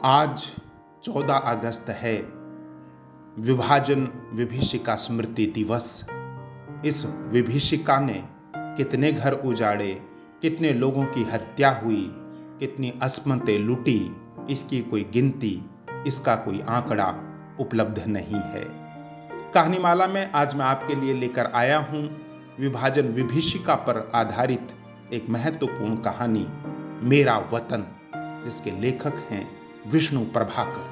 आज 14 अगस्त है, विभाजन विभीषिका स्मृति दिवस। इस विभीषिका ने कितने घर उजाड़े, कितने लोगों की हत्या हुई, कितनी अस्मतें लूटी, इसकी कोई गिनती, इसका कोई आंकड़ा उपलब्ध नहीं है। कहानीमाला में आज मैं आपके लिए लेकर आया हूं विभाजन विभीषिका पर आधारित एक महत्वपूर्ण कहानी, मेरा वतन, जिसके लेखक हैं विष्णु प्रभाकर।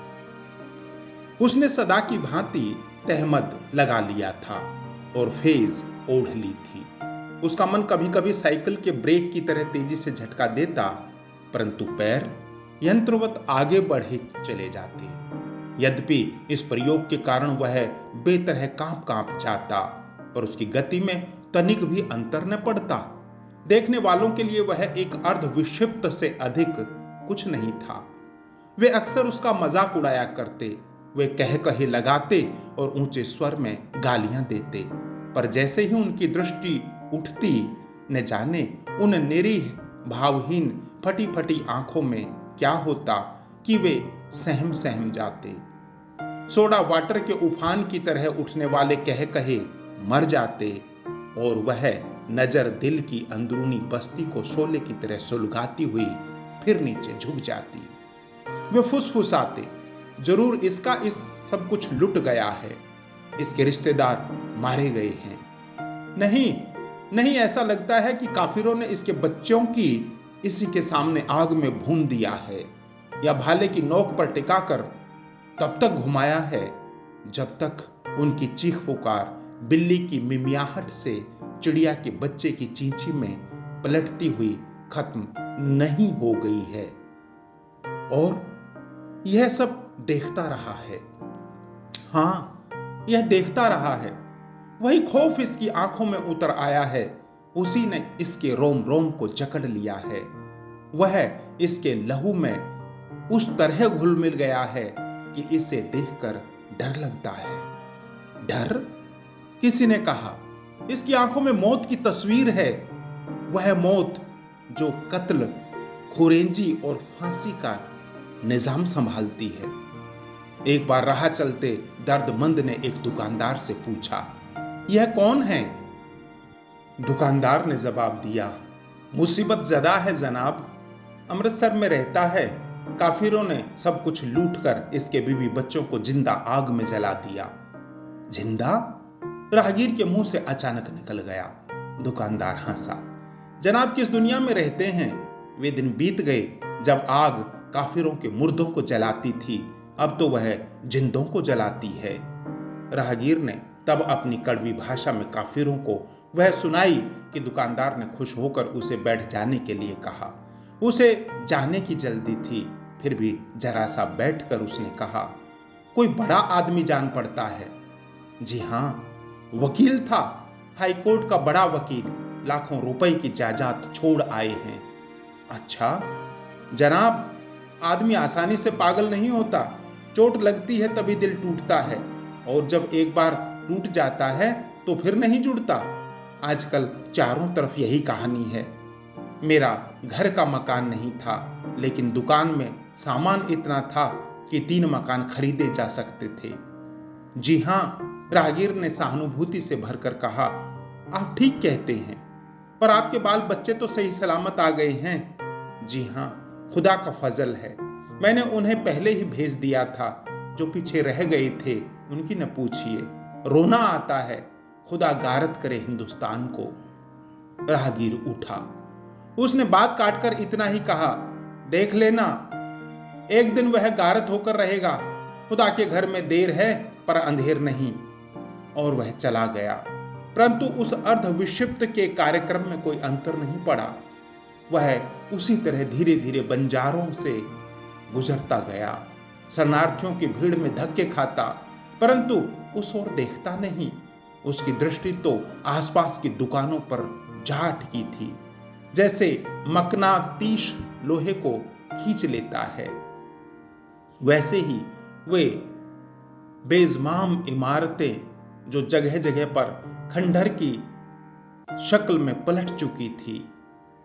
उसने सदा की भांति तहमद लगा लिया था और फेज ओढ़ ली थी। उसका मन कभी कभी साइकिल के ब्रेक की तरह तेजी से झटका देता, परंतु पैर यंत्रवत आगे बढ़े चले जाते। यद्यपि इस प्रयोग के कारण वह बेतरह कांप कांप जाता, पर उसकी गति में तनिक भी अंतर न पड़ता। देखने वालों के लिए वह एक अर्ध विक्षिप्त से अधिक कुछ नहीं था। वे अक्सर उसका मजाक उड़ाया करते, वे कह कहे लगाते और ऊंचे स्वर में गालियां देते, पर जैसे ही उनकी दृष्टि उठती, न जाने उन निरीह भावहीन फटी फटी आंखों में क्या होता कि वे सहम सहम जाते। सोडा वाटर के उफान की तरह उठने वाले कह कहे मर जाते और वह नजर दिल की अंदरूनी बस्ती को शोले की तरह सुलगाती हुई फिर नीचे झुक जाती। वे फुसफुसाते, जरूर इसका इस सब कुछ लुट गया है, इसके रिश्तेदार मारे गए हैं। नहीं नहीं, ऐसा लगता है कि काफिरों ने इसके बच्चों की इसी के सामने आग में भून दिया है, या भाले की नोक पर टिकाकर तब तक घुमाया है जब तक उनकी चीख पुकार बिल्ली की मिमियाहट से चिड़िया के बच्चे की चींची में पलटती हुई खत्म नहीं हो गई है। और यह सब देखता रहा है। हाँ, यह देखता रहा है। वही खौफ इसकी आंखों में उतर आया है, उसी ने इसके रोम रोम को जकड़ लिया है। वह इसके लहू में उस तरह घुल मिल गया है कि इसे देखकर डर लगता है। डर? किसी ने कहा, इसकी आंखों में मौत की तस्वीर है। वह मौत जो कत्ल, खुरेंजी और फांसी का निजाम संभालती है। एक बार राह चलते दर्दमंद ने एक दुकानदार से पूछा, यह कौन है? दुकानदार ने जवाब दिया, मुसीबत ज़दा है जनाब, अमृतसर में रहता है। काफिरों ने सब कुछ लूटकर इसके बीवी बच्चों को जिंदा आग में जला दिया। जिंदा? राहगीर के मुंह से अचानक निकल गया। दुकानदार हंसा, जनाब किस दुनिया में रहते हैं? वे दिन बीत गए जब आग काफिरों के मुर्दों को जलाती थी, अब तो वह जिंदों को जलाती है। राहगीर ने तब अपनी कड़वी भाषा में काफिरों को वह सुनाई कि दुकानदार ने खुश होकर उसे बैठ जाने के लिए कहा। उसे जाने की जल्दी थी, फिर भी जरा सा बैठकर उसने कहा, कोई बड़ा आदमी जान पड़ता है। जी हाँ, वकील था, हाईकोर्ट का बड़ा वकील, लाखों रुपए की जायदाद छोड़ आए हैं। अच्छा जनाब, आदमी आसानी से पागल नहीं होता, चोट लगती है तभी दिल टूटता है, और जब एक बार टूट जाता है तो फिर नहीं जुड़ता। आजकल चारों तरफ यही कहानी है। मेरा घर का मकान नहीं था, लेकिन दुकान में सामान इतना था कि 3 मकान खरीदे जा सकते थे। जी हाँ, राहगीर ने सहानुभूति से भरकर कहा, आप ठीक कहते हैं, पर आपके बाल बच्चे तो सही सलामत आ गए हैं। जी हाँ, खुदा का फजल है, मैंने उन्हें पहले ही भेज दिया था। जो पीछे रह गए थे उनकी न पूछिए, रोना आता है, खुदा गारत करे हिंदुस्तान को। राहगीर उठा, उसने बात काटकर इतना ही कहा, देख लेना, एक दिन वह गारत होकर रहेगा। खुदा के घर में देर है पर अंधेर नहीं। और वह चला गया, परंतु उस अर्ध विक्षिप्त के कार्यक्रम में कोई अंतर नहीं पड़ा। वह उसी तरह धीरे धीरे बंजारों से गुजरता गया, शरणार्थियों की भीड़ में धक्के खाता, परंतु उस ओर देखता नहीं। उसकी दृष्टि तो आसपास की दुकानों पर जा अटकी थी, जैसे मकनातीश लोहे को खींच लेता है। वैसे ही वे बेजमाम इमारतें जो जगह जगह पर खंडहर की शक्ल में पलट चुकी थी,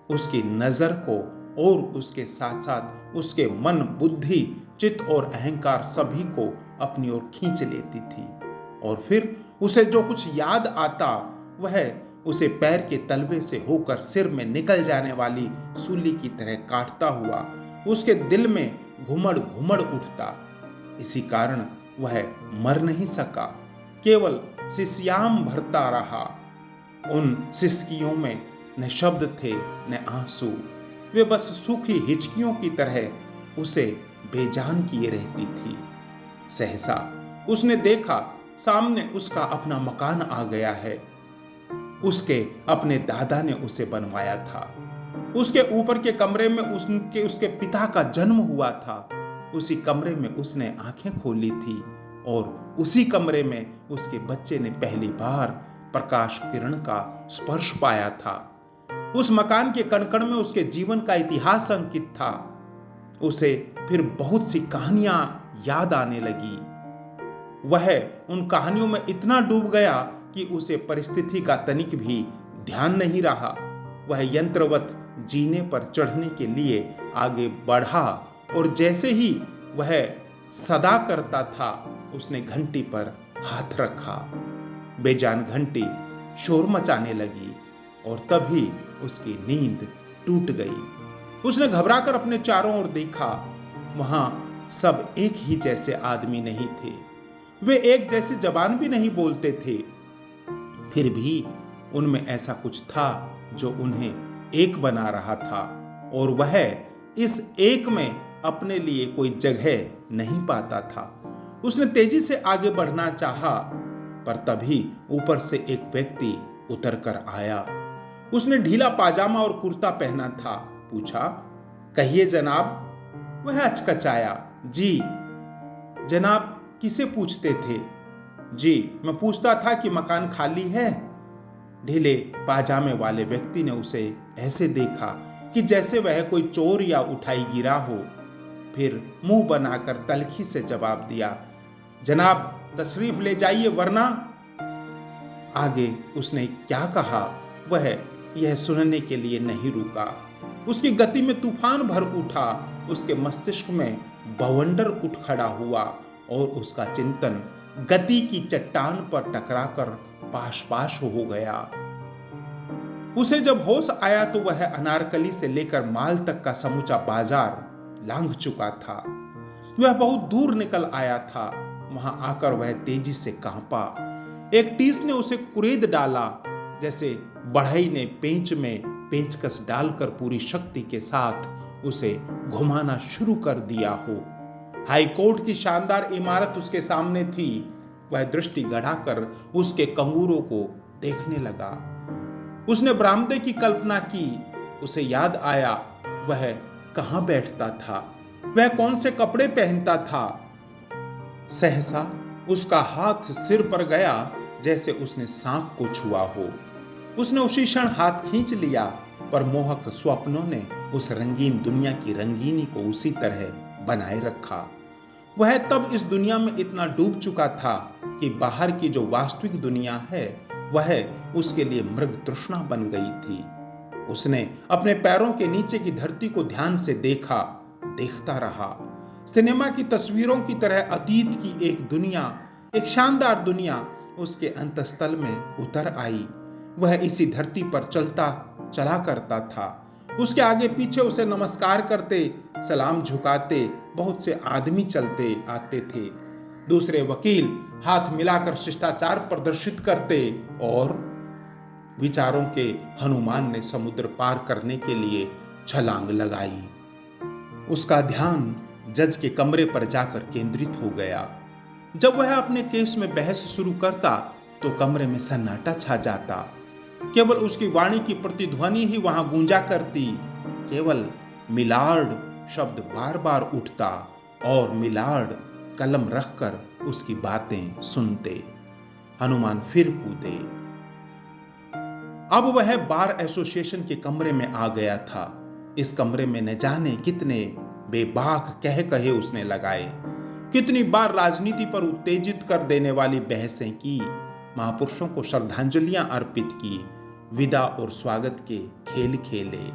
उसकी नजर को और उसके साथ साथ उसके मन बुद्धि चित्त और अहंकार सभी को अपनी ओर खींच लेती थी। और फिर उसे जो कुछ याद आता वह उसे पैर के तलवे से होकर सिर में निकल जाने वाली सूली की तरह काटता हुआ उसके दिल में घुमड़ घुमड़ उठता। इसी कारण वह मर नहीं सका, केवल सिसयाम भरता रहा। उन सिसकियों में न शब्द थे न आंसू, वे बस सूखी हिचकियों की तरह उसे बेजान किए रहती थी। सहसा उसने देखा सामने उसका अपना मकान आ गया है। उसके अपने दादा ने उसे बनवाया था। उसके ऊपर के कमरे में उसके पिता का जन्म हुआ था। उसी कमरे में उसने आंखें खोली थी और उसी कमरे में उसके बच्चे ने पहली बार प्रकाश किरण का स्पर्श पाया था। उस मकान के कण-कण में उसके जीवन का इतिहास अंकित था। उसे फिर बहुत सी कहानियां याद आने लगी। वह उन कहानियों में इतना डूब गया कि उसे परिस्थिति का तनिक भी ध्यान नहीं रहा। वह यंत्रवत जीने पर चढ़ने के लिए आगे बढ़ा और जैसे ही वह सदा करता था उसने घंटी पर हाथ रखा। बेजान घंटी शोर मचाने लगी और तभी उसकी नींद टूट गई। उसने घबराकर अपने चारों ओर देखा। वहां सब एक ही जैसे आदमी नहीं थे, वे एक जैसी जबान भी नहीं बोलते थे। फिर भी उनमें ऐसा कुछ था जो उन्हें एक बना रहा था और वह इस एक में अपने लिए कोई जगह नहीं पाता था। उसने तेजी से आगे बढ़ना चाहा, पर तभी ऊपर से एक व्यक्ति उतर कर आया। उसने ढीला पाजामा और कुर्ता पहना था। पूछा, कहिए जनाब। वह अचकचाया। जी जनाब, किसे पूछते थे? जी, मैं पूछता था कि मकान खाली है। ढीले पाजामे वाले व्यक्ति ने उसे ऐसे देखा कि जैसे वह कोई चोर या उठाई गिरा हो। फिर मुंह बनाकर तल्खी से जवाब दिया, जनाब तशरीफ ले जाइए वरना। आगे उसने क्या कहा वह यह सुनने के लिए नहीं रुका। उसकी गति में तूफान भर उठा। उसके मस्तिष्क में बवंडर उठ खड़ा हुआ और उसका चिंतन गति की चट्टान पर टकराकर पाश पाश हो गया। उसे जब होश आया तो वह अनारकली से लेकर माल तक का समूचा बाजार लांघ चुका था। वह बहुत दूर निकल आया था। वहां आकर वह तेजी से कांपा। एक टीस ने उसे कुरेद डाला, जैसे बढ़ई ने पेंच में पेंचकस डालकर पूरी शक्ति के साथ उसे घुमाना शुरू कर दिया हो। हाईकोर्ट की शानदार इमारत उसके सामने थी। वह दृष्टि गड़ाकर उसके कंगूरों को देखने लगा। उसने बरामदे की कल्पना की। उसे याद आया वह कहां बैठता था, वह कौन से कपड़े पहनता था। सहसा उसका हाथ सिर पर गया जैसे उसने सांप को छुआ हो। उसने उसी क्षण हाथ खींच लिया, पर मोहक स्वप्नों ने उस रंगीन दुनिया की रंगीनी को उसी तरह बनाए रखा। वह तब इस दुनिया में इतना डूब चुका था कि बाहर की जो वास्तविक दुनिया है वह उसके लिए मृग तृष्णा बन गई थी। उसने अपने पैरों के नीचे की धरती को ध्यान से देखा, देखता रहा। सिनेमा की तस्वीरों की तरह अतीत की एक दुनिया, एक शानदार दुनिया उसके अंतस्तल में उतर आई। वह इसी धरती पर चला करता था। उसके आगे पीछे उसे नमस्कार करते, सलाम झुकाते बहुत से आदमी चलते आते थे। दूसरे वकील हाथ मिलाकर शिष्टाचार प्रदर्शित करते और विचारों के हनुमान ने समुद्र पार करने के लिए छलांग लगाई। उसका ध्यान जज के कमरे पर जाकर केंद्रित हो गया। जब वह अपने केस में बहस शुरू करता तो कमरे में सन्नाटा छा जाता। केवल उसकी वाणी की प्रतिध्वनि ही वहां गूंजा करती। केवल मिलार्ड शब्द बार बार उठता और मिलार्ड कलम रखकर उसकी बातें सुनते। हनुमान फिर कूदे। अब वह बार एसोसिएशन के कमरे में आ गया था। इस कमरे में न जाने कितने बेबाक कह कहे उसने लगाए, कितनी बार राजनीति पर उत्तेजित कर देने वाली बहसें की, महापुरुषों को श्रद्धांजलियां अर्पित की, विदा और स्वागत के खेल खेले।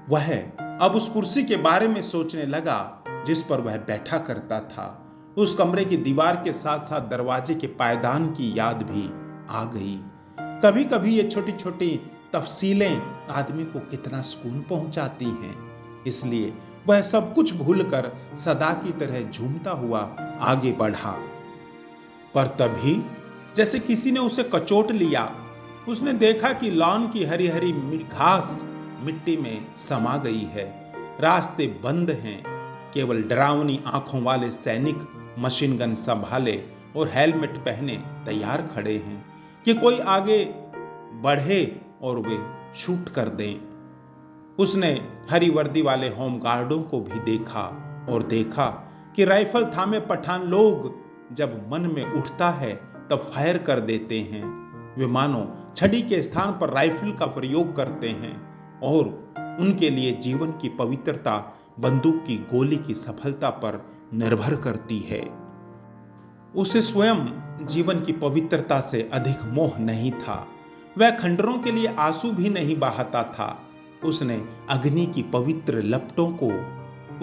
वह अब उस कुर्सी के बारे में सोचने लगा जिस पर वह बैठा करता था, उस कमरे की दीवार के साथ साथ दरवाजे के पायदान की याद भी आ गई। कभी कभी ये छोटी छोटी तफसीलें आदमी को कितना सुकून पहुंचाती हैं। इसलिए वह सब कुछ भूलकर सदा की तरह झूमता हुआ आगे बढ़ा। पर तभी जैसे किसी ने उसे कचोट लिया, उसने देखा कि लॉन की हरी हरी घास मिट्टी में समा गई है। रास्ते बंद हैं। केवल डरावनी आंखों वाले सैनिक मशीन गन संभाले और हेलमेट पहने तैयार खड़े हैं कि कोई आगे बढ़े और वे शूट कर दें। उसने हरी वर्दी वाले होम गार्डों को भी देखा और देखा कि राइफल थामे पठान लोग जब मन में उठता है तब फायर कर देते हैं। वे मानो छड़ी के स्थान पर राइफल का प्रयोग करते हैं और उनके लिए जीवन की पवित्रता बंदूक की गोली की सफलता पर निर्भर करती है। उसे स्वयं जीवन की पवित्रता से अधिक मोह नहीं था। वह खंडरों के लिए आंसू भी नहीं बहाता था। उसने अग्नि की पवित्र लपटों को,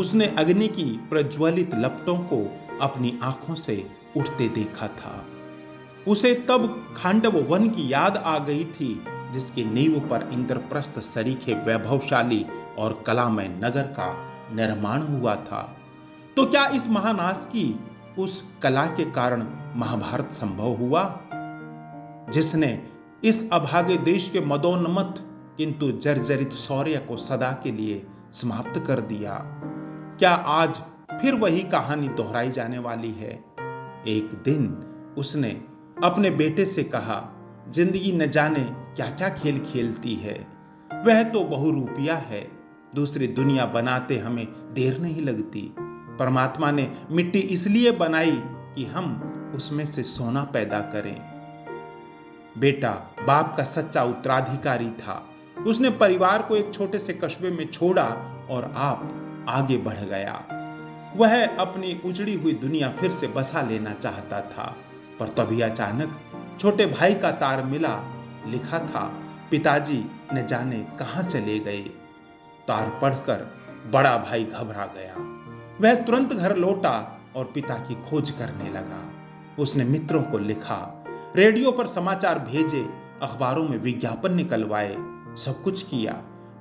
उसने अग्नि की प्रज्वलित लपटों को अपनी आंखों से उठते देखा था। उसे तब खांडव वन की याद आ गई थी, जिसकी नींव पर इंद्रप्रस्थ सरीखे वैभवशाली और कलामय नगर का निर्माण हुआ था। तो क्या इस महानाश की उस कला के कारण महाभारत संभव हुआ, जिसने इस अभागे देश के मदोन्मत्त किंतु जर्जरित शौर्य को सदा के लिए समाप्त कर दिया? क्या आज फिर वही कहानी दोहराई जाने वाली है? एक दिन उसने अपने बेटे से कहा, जिंदगी न जाने क्या क्या खेल खेलती है। वह तो बहुरूपिया है। दूसरी दुनिया बनाते हमें देर नहीं लगती। परमात्मा ने मिट्टी इसलिए बनाई कि हम उसमें से सोना पैदा करें। बेटा बाप का सच्चा उत्तराधिकारी था। उसने परिवार को एक छोटे से कस्बे में छोड़ा और आप आगे बढ़ गया। वह अपनी उजड़ी हुई दुनिया फिर से बसा लेना चाहता था, पर तभी अचानक छोटे भाई का तार मिला। लिखा था, पिताजी न जाने कहां चले गए। तार पढ़कर बड़ा भाई घबरा गया। वह तुरंत घर लौटा और पिता की खोज करने लगा। उसने मित्रों को लिखा, रेडियो पर समाचार भेजे, अखबारों में विज्ञापन निकलवाए, सब कुछ किया,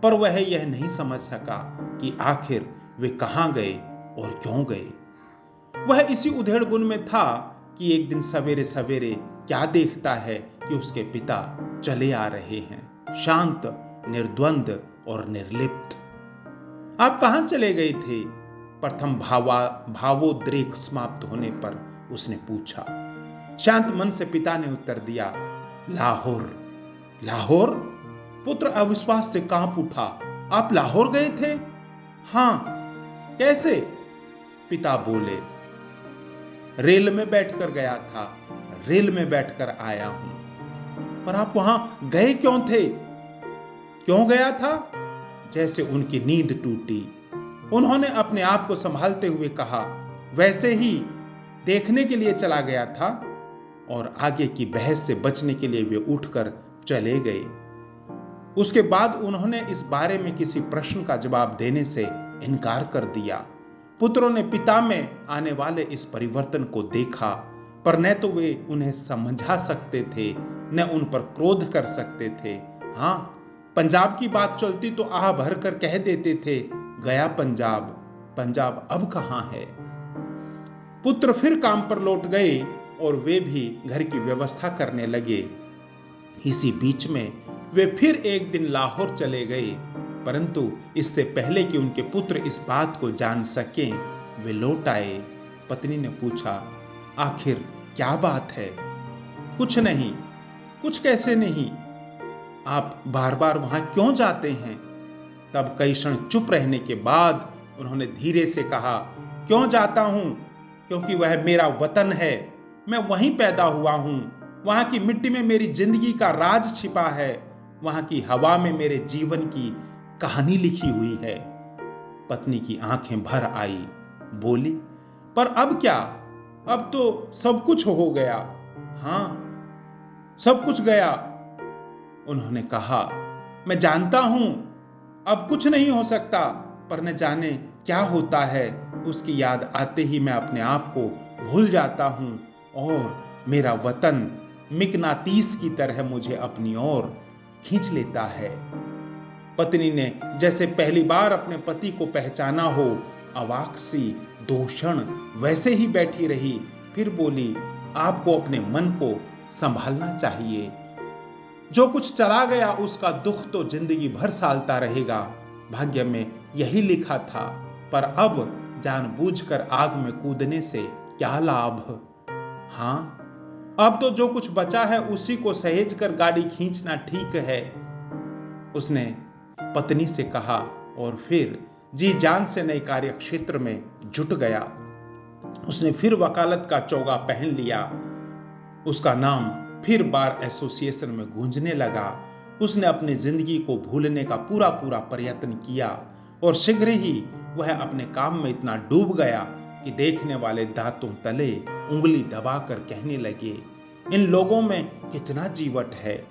पर वह यह नहीं समझ सका कि आखिर वे कहां गए और क्यों गए। वह इसी उधेड़बुन में था कि एक दिन सवेरे सवेरे क्या देखता है कि उसके पिता चले आ रहे हैं, शांत, निर्द्वंद और निर्लिप्त। आप कहां चले गए थे? प्रथम भावोद्रेक समाप्त होने पर उसने पूछा। शांत मन से पिता ने उत्तर दिया, लाहौर। लाहौर? पुत्र अविश्वास से कांप उठा। आप लाहौर गए थे? हां। कैसे? पिता बोले, रेल में बैठकर गया था। रेल में बैठकर आया हूं। पर आप वहां गए क्यों थे? क्यों गया था? जैसे उनकी नींद टूटी। उन्होंने अपने आप को संभालते हुए कहा, वैसे ही देखने के लिए चला गया था। और आगे की बहस से बचने के लिए वे उठकर चले गए। उसके बाद उन्होंने इस बारे में किसी प्रश्न का जवाब देने से इनकार कर दिया। पुत्रों ने पिता में आने वाले इस परिवर्तन को देखा, पर न तो वे उन्हें समझा सकते थे, न उन पर क्रोध कर सकते थे। हाँ, पंजाब की बात चलती तो आह भर कर कह देते थे, गया पंजाब। पंजाब अब कहां है? पुत्र फिर काम पर लौट गए और वे भी घर की व्यवस्था करने लगे। इसी बीच में वे फिर एक दिन लाहौर चले गए, परंतु इससे पहले कि उनके पुत्र इस बात को जान सकें, वे लौट आए। पत्नी ने पूछा, आखिर क्या बात है? कुछ नहीं। कुछ कैसे नहीं? आप बार बार वहां क्यों जाते हैं? तब कई क्षण चुप रहने के बाद उन्होंने धीरे से कहा, क्यों जाता हूं? क्योंकि वह मेरा वतन है। मैं वहीं पैदा हुआ हूं। वहां की मिट्टी में मेरी जिंदगी का राज छिपा है। वहां की हवा में मेरे जीवन की कहानी लिखी हुई है। पत्नी की आंखें भर आई। बोली, पर अब क्या? अब तो सब कुछ हो गया। हां, सब कुछ गया। उन्होंने कहा, मैं जानता हूं अब कुछ नहीं हो सकता, पर न जाने क्या होता है। उसकी याद आते ही मैं अपने आप को भूल जाता हूँ और मेरा वतन मिकनातीस की तरह मुझे अपनी ओर खींच लेता है। पत्नी ने जैसे पहली बार अपने पति को पहचाना हो, अवाक सी 2 क्षण वैसे ही बैठी रही, फिर बोली, आपको अपने मन को संभालना चाहिए। जो कुछ चला गया उसका दुख तो जिंदगी भर सालता रहेगा, भाग्य में यही लिखा था, पर अब जानबूझकर आग में कूदने से क्या लाभ। हाँ, अब तो जो कुछ बचा है उसी को सहेज कर गाड़ी खींचना ठीक है, उसने पत्नी से कहा और फिर जी जान से नए कार्य क्षेत्र में जुट गया। उसने फिर वकालत का चोगा पहन लिया। उसका नाम फिर बार एसोसिएशन में गूंजने लगा। उसने अपनी जिंदगी को भूलने का पूरा पूरा प्रयत्न किया और शीघ्र ही वह अपने काम में इतना डूब गया कि देखने वाले दांतों तले उंगली दबाकर कहने लगे, इन लोगों में कितना जीवट है।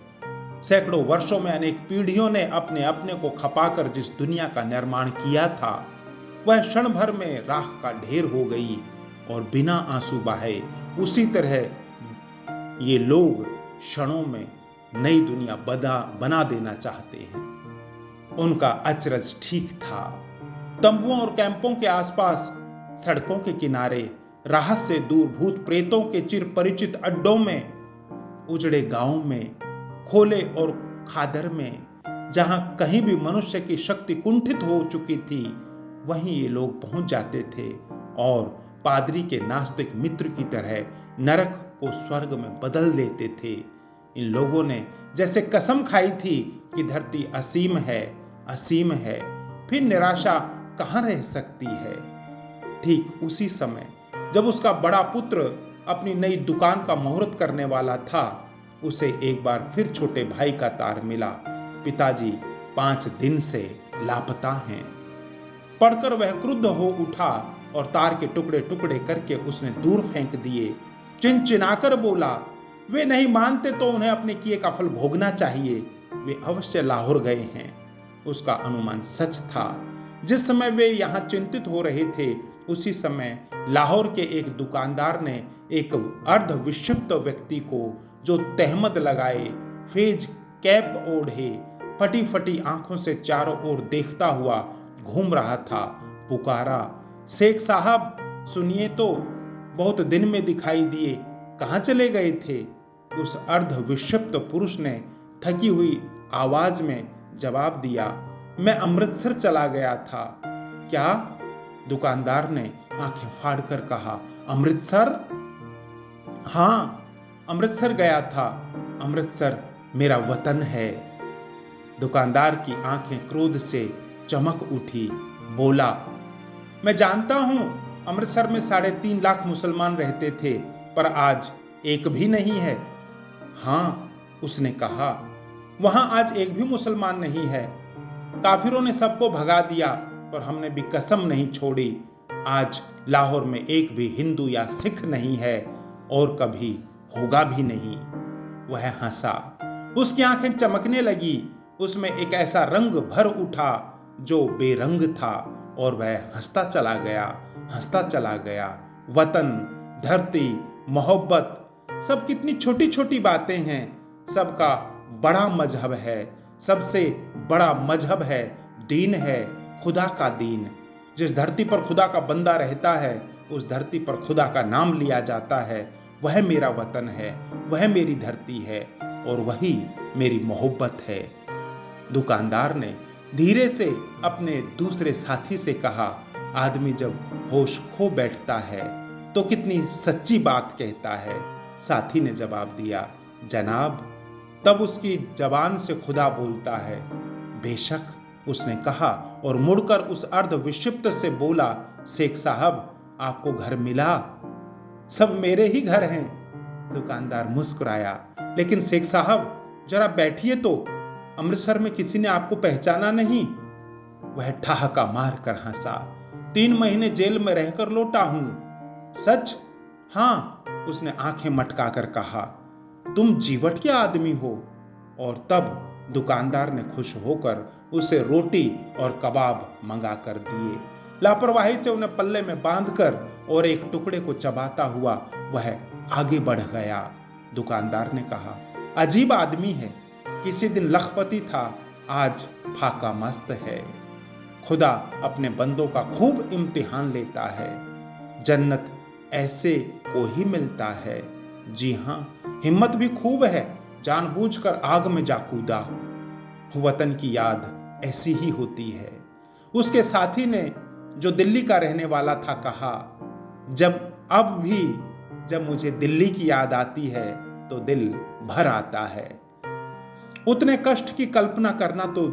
सैकड़ों वर्षों में अनेक पीढ़ियों ने अपने अपने को खपाकर जिस दुनिया का निर्माण किया था, वह क्षण भर में राख का ढेर हो गई और बिना आंसू बहाए उसी तरह ये लोग क्षणों में नई दुनिया बना देना चाहते हैं। उनका अचरज ठीक था। तंबुओं और कैंपों के आसपास, सड़कों के किनारे, राहत से दूर भूत प्रेतों के चिर परिचित अड्डों में, उजड़े गांवों में, खोले और खादर में, जहां कहीं भी मनुष्य की शक्ति कुंठित हो चुकी थी, वहीं ये लोग पहुंच जाते थे और पादरी के नास्तिक मित्र की तरह नरक को स्वर्ग में बदल देते थे। इन लोगों ने जैसे कसम खाई थी कि धरती असीम है, असीम है, फिर निराशा कहाँ रह सकती है। ठीक उसी समय जब उसका बड़ा पुत्र अपनी नई दुकान का मुहूर्त करने वाला था, उसे एक बार फिर छोटे भाई का तार मिला, पिताजी 5 दिन से लापता हैं। पढ़कर वह क्रुद्ध हो उठा और तार के टुकड़े टुकड़े करके उसने दूर फेंक दिए। चिनचिनाकर बोला, वे नहीं मानते तो उन्हें अपने किए का फल भोगना चाहिए, वे अवश्य लाहौर गए हैं। उसका अनुमान सच था। जिस समय वे यहाँ चिंतित हो रहे थे, उसी समय लाहौर के एक दुकानदार ने एक अर्ध विक्षिप्त व्यक्ति को, जो तहमद लगाए, फेज कैप ओढ़े, फटी फटी आंखों से चारों ओर देखता हुआ घूम रहा था, पुकारा, शेख साहब सुनिए तो, बहुत दिन में दिखाई दिए, कहाँ चले गए थे। उस अर्ध विक्षिप्त पुरुष ने थकी हुई आवाज में जवाब दिया, मैं अमृतसर चला गया था। क्या? दुकानदार ने आंखें फाड़कर कहा, अमृतसर? हाँ, अमृतसर गया था। अमृतसर मेरा वतन है। दुकानदार की आंखें क्रोध से चमक उठी, बोला, मैं जानता हूं अमृतसर में 3.5 लाख मुसलमान रहते थे, पर आज एक भी नहीं है। हाँ, उसने कहा, वहां आज एक भी मुसलमान नहीं है। काफिरों ने सबको भगा दिया, पर हमने भी कसम नहीं छोड़ी। आज लाहौर में एक भी हिंदू या सिख नहीं है और कभी होगा भी नहीं। वह हंसा, उसकी आंखें चमकने लगी, उसमें एक ऐसा रंग भर उठा जो बेरंग था और वह हंसता चला गया, हंसता चला गया। वतन, धरती, मोहब्बत, सब कितनी छोटी छोटी बातें हैं। सबका बड़ा मजहब है, सबसे बड़ा मजहब है, दीन है, खुदा का दीन। जिस धरती पर खुदा का बंदा रहता है, उस धरती पर खुदा का नाम लिया जाता है। वह मेरा वतन है, वह मेरी धरती है और वही मेरी मोहब्बत है। दुकानदार ने धीरे से अपने दूसरे साथी से कहा, आदमी जब होश खो बैठता है तो कितनी सच्ची बात कहता है। साथी ने जवाब दिया, जनाब, तब उसकी जबान से खुदा बोलता है। बेशक, उसने कहा और मुड़कर उस अर्ध विक्षिप्त से बोला, शेख साहब, आपको घर मिला? सब मेरे ही घर हैं। दुकानदार मुस्कुराया, लेकिन शेख साहब जरा बैठिए तो, अमृतसर में किसी ने आपको पहचाना नहीं? वह ठहाका मार कर हंसा, 3 महीने जेल में रहकर लौटा हूं। सच? हाँ, उसने आंखें मटकाकर कहा, तुम जीवट के आदमी हो? और तब दुकानदार ने खुश होकर उसे रोटी और कबाब मंगा कर दिए। लापरवाही से उन्हें पल्ले में बांधकर और एक टुकड़े को चबाता हुआ वह आगे बढ़ गया। दुकानदार ने कहा, अजीब आदमी है, किसी दिन लखपति था, आज फाका मस्त है। खुदा अपने बंदों का खूब इम्तिहान लेता है। जन्नत ऐसे को ही मिलता है। जी हाँ, हिम्मत भी खूब है, जानबूझकर आग में जा कूदा। वतन की याद ऐसी ही होती है। उसके साथी ने, जो दिल्ली का रहने वाला था, कहा, जब मुझे दिल्ली की याद आती है तो दिल भर आता है। उतने कष्ट की कल्पना करना तो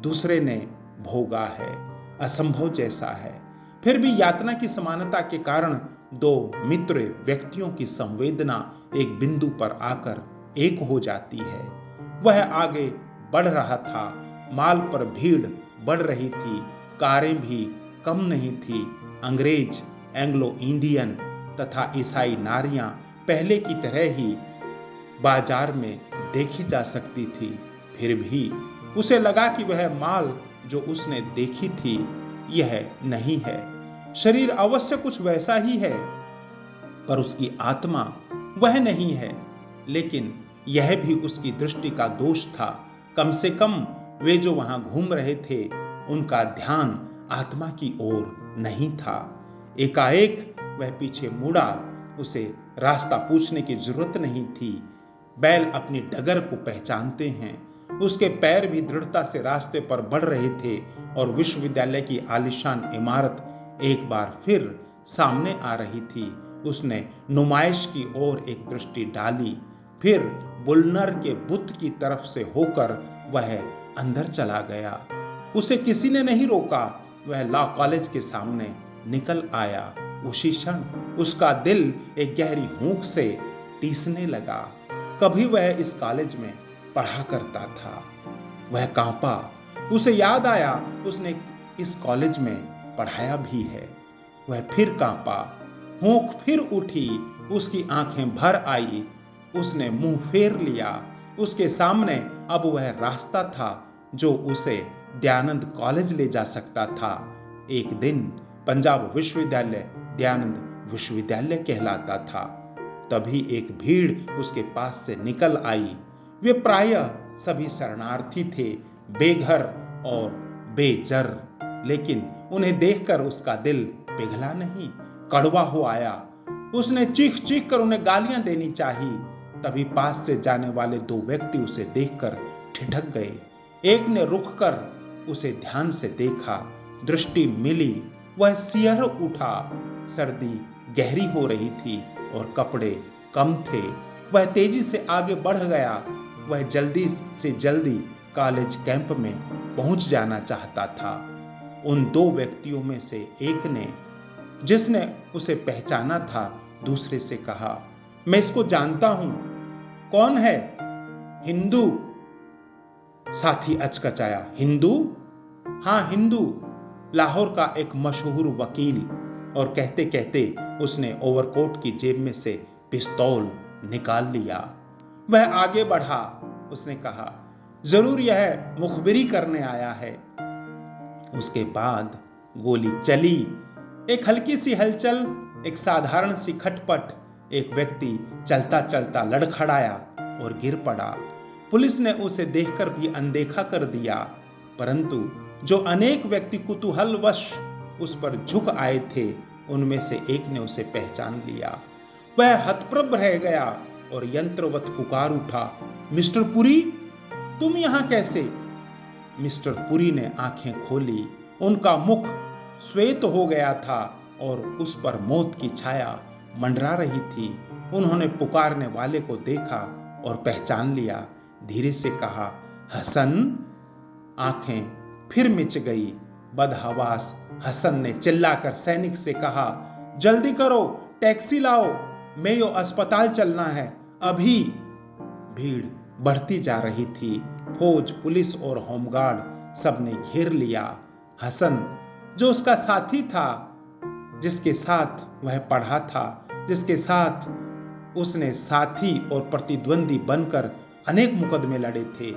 दूसरे ने भोगा है, असंभव जैसा है। फिर भी यातना की समानता के कारण दो मित्र व्यक्तियों की संवेदना एक बिंदु पर आकर एक हो जाती है। वह आगे बढ़ रहा था, माल पर भीड़ बढ़ रही थी, कारें भी कम नहीं थी। अंग्रेज, एंग्लो इंडियन तथा ईसाई नारियां पहले की तरह ही बाजार में देखी जा सकती थी। फिर भी उसे लगा कि वह माल जो उसने देखी थी यह नहीं है। शरीर अवश्य कुछ वैसा ही है, पर उसकी आत्मा वह नहीं है। लेकिन यह भी उसकी दृष्टि का दोष था। कम से कम वे जो वहां घूम रहे थे उनका ध्यान आत्मा की ओर नहीं था। एकाएक वह पीछे मुड़ा। उसे रास्ता पूछने की जरूरत नहीं थी। बैल अपनी डगर को पहचानते हैं। उसके पैर भी दृढ़ता से रास्ते पर बढ़ रहे थे और विश्वविद्यालय की आलीशान इमारत एक बार फिर सामने आ रही थी। उसने नुमाइश की ओर एक दृष्टि डाली, फिर बुलनर के बुत की तरफ से होकर वह अंदर चला गया। उसे किसी ने नहीं रोका। वह लॉ कॉलेज के सामने निकल आया। उसी क्षण उसका दिल एक गहरी हूंक से टीसने लगा। कभी वह इस कॉलेज में पढ़ा करता था। वह कांपा। उसे याद आया उसने इस कॉलेज में पढ़ाया भी है। वह फिर कांपा। होंठ फिर उठी। उसकी आंखें भर आई। उसने मुंह फेर लिया। उसके सामने अब वह रास्ता था जो उसे दयानंद कॉलेज ले जा सकता था। एक दिन पंजाब विश्वविद्यालय दयानंद विश्वविद्यालय कहलाता था। तभी एक भीड़ उसके पास से निकल आई। वे प्रायः सभी शरणार्थी थे, बेघर और बेजर। लेकिन उन्हें देखकर उसका दिल पिघला नहीं, कड़वा हो आया। उसने चीख चीख कर उन्हें गालियां देनी चाही। तभी पास से जाने वाले दो व्यक्ति उसे देखकर ठिठक गए। एक ने रुक कर उसे ध्यान से देखा। दृष्टि मिली। वह सिहर उठा। सर्दी गहरी हो रही थी और कपड़े कम थे। वह तेजी से आगे बढ़ गया। वह जल्दी से जल्दी कॉलेज कैंप में पहुंच जाना चाहता था। उन दो व्यक्तियों में से एक ने, जिसने उसे पहचाना था, दूसरे से कहा, मैं इसको जानता हूं। कौन है? हिंदू। साथी अचकचाया। हिंदू? हाँ, हिंदू, लाहौर का एक मशहूर वकील। और कहते कहते उसने ओवरकोट की जेब में से पिस्तौल निकाल लिया। वह आगे बढ़ा। उसने कहा, जरूर यह मुखबिरी करने आया है। उसके बाद गोली चली। एक हल्की सी हलचल, एक साधारण सी खटपट। एक व्यक्ति चलता चलता लड़खड़ाया और गिर पड़ा। पुलिस ने उसे देखकर भी अनदेखा कर दिया, परंतु जो अनेक व्यक्ति कुतूहलवश उस पर झुक आए थे, उनमें से एक ने उसे पहचान लिया। वह हतप्रभ रह गया और यंत्रवत पुकार उठा, मिस्टर पुरी, तुम यहां कैसे? मिस्टर पुरी ने आंखें खोली। उनका मुख श्वेत हो गया था और उस पर मौत की छाया मंडरा रही थी। उन्होंने पुकारने वाले को देखा और पहचान लिया। धीरे से कहा, हसन। आंखें फिर मिच गई। बदहवास हसन ने चिल्लाकर सैनिक से कहा, जल्दी करो, टैक्सी लाओ, मेयो अस्पताल चलना है अभी। भीड़ बढ़ती जा रही थी। फौज, पुलिस और होमगार्ड सबने घेर लिया। हसन, जो उसका साथी था, जिसके साथ वह पढ़ा था, जिसके साथ उसने साथी और प्रतिद्वंदी बनकर अनेक मुकदमे लड़े थे,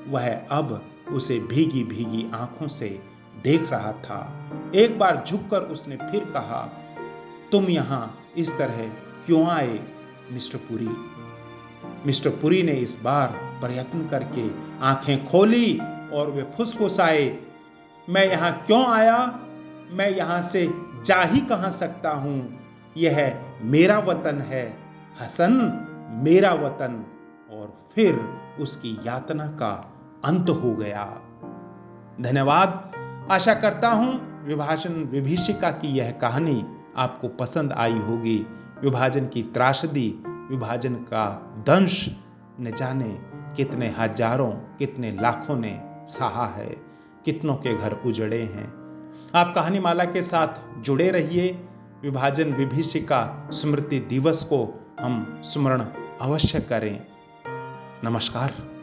वह अब उसे भीगी भीगी आंखों से देख रहा था। एक बार झुककर उसने फिर कहा, तुम यहाँ इस तरह क्यों आए मिस्टर पुरी? मिस्टर पुरी ने इस बार प्रयत्न करके आंखें खोली और वे फुसफुसाए, मैं यहाँ क्यों आया? मैं यहाँ से जा ही कहाँ सकता हूँ? यह मेरा वतन है हसन, मेरा वतन। और फिर उसकी यातना का अंत हो गया। धन्यवाद। आशा करता हूँ विभाजन विभीषिका की यह कहानी आपको पसंद आई होगी। विभाजन की त्रासदी, विभाजन का दंश न जाने कितने हजारों, कितने लाखों ने सहा है, कितनों के घर उजड़े हैं। आप कहानीमाला के साथ जुड़े रहिए। विभाजन विभीषिका स्मृति दिवस को हम स्मरण अवश्य करें। नमस्कार।